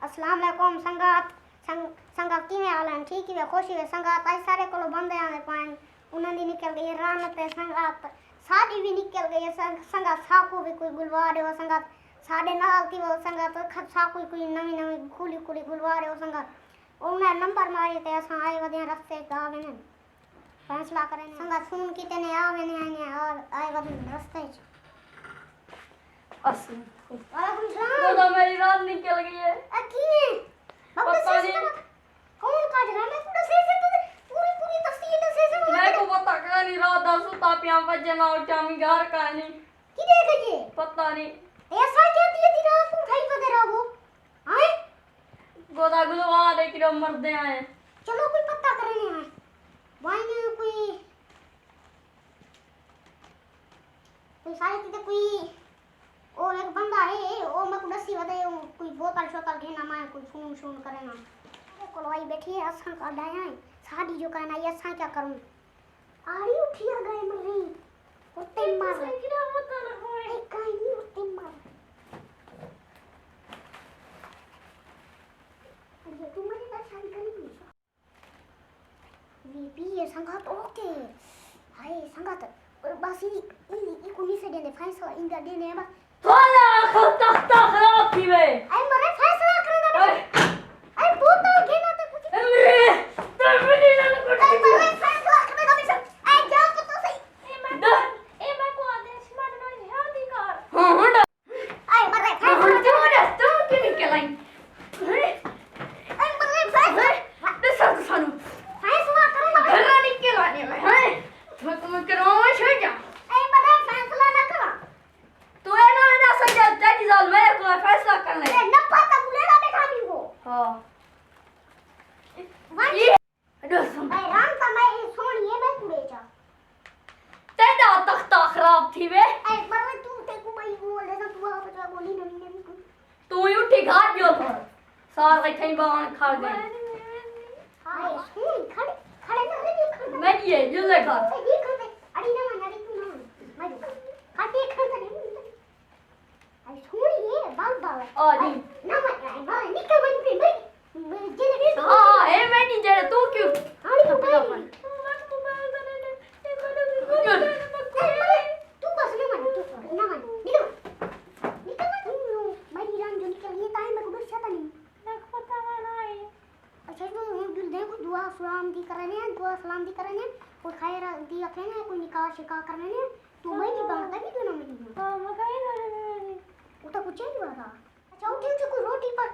अस्सलाम वालेकुम संगात संगात किवें हाल हैं? ठीक है, खुशी है संगात। आज सारे को बंदे आने पाए उन्होंने निकल गई रानत है संगात। साड़ी भी निकल गई है संगात। साकू भी कोई गुलवा रहे हो संगात। साढ़े नाल थी वो संगात। साकू कोई नवी नवी खुली खुली गुलवा रहे हो संगात। उन्हें नंबर मारे थे असां आए वदे रास्ते गावे ने फैसला करें संगात। फोन किते ने आवे ने आए वदे रास्ते अस्सलाम तो मेरी रात निकल गई है। अकीने पता नहीं कौन काट रहा है? मैं पूरा से पूरी पूरी तफसील से मैं को पता का नहीं रात दा सुता पिया बजे ना उठा मी घर का नहीं की देख जे पता नहीं ऐसा कहती है रात को खाई पदे रहो हां गोदा गुलवा दे कि मरदे आए। चलो कोई पता करने है वाइने कोई सारी चीजें कोई ओ एक बंदा है ओ मैं को दसी वदे कोई बोतल शोतल घेना मैं कोई फोन शोन करे ना कोलवाई बैठी है असा का डाया है शादी जो कहना ये असा क्या करूं आड़ी उठिया गए मरी उठे मार गिरा बता ना हो एक काई नहीं उठे मार ये तू मेरी बात शादी करेगी वीपी ये संगात ओके हाय संगात और बस ई कोनी से देने फैसला इंदा देने बस वाला तख्ता खराब थी वे आई मरे फैसला करना आई बोतल घेना तो कुछ तो मुझे ना कुछ आई मरे फैसला करना भी सब आई जा तो सही मैं को आदेश मार नो शादी कर हां आई मरे फैसला तुम क्यों निकलाई आई मरे फैसला दे सब सानू फैसला करना घर निकलाने में हां मैं तुम्हें करवाऊं छो जा आई मरे फैसला ना कर तू है ना सजा जज जाल मैं तुम्हें फैसला करना है न पता बुलेगा बैठा भी हो हां ये दोस्तों आई राम का मैं सोनिए मैं कुड़े जा तेरा तख्ता खराब थी वे आई मरे तू ते को भाई बोल दे तू आ बचा बोली नहीं तू ही उठी घाट जो था सारे कहीं बाण खा गए हाय सुन खड़े खड़े ना रे खड़े मैं ये जुले का ये खड़े अड़ी ना अड़ी तू ना मैं खाते खड़े आई सुन ये बाल बाल आ जी ना मैं निकल मैं जेले हां ए मैं नहीं जरा तू क्यों हां तू भाई तू बस ना मन तू ना मन निकल मैं ईरान जो निकल ये टाइम में को बस चाहता नहीं ना पता ना है अच्छा तो दिल देखो दुआ सलाम दी करने हैं दुआ सलाम दी करने हैं कोई खैर दी रखने कोई निकाह शिका करने हैं तू मैं नहीं बात भी ना मैं हां मैं कहीं ना वो तो कुछ नहीं हुआ था अच्छा उठी कोई रोटी पक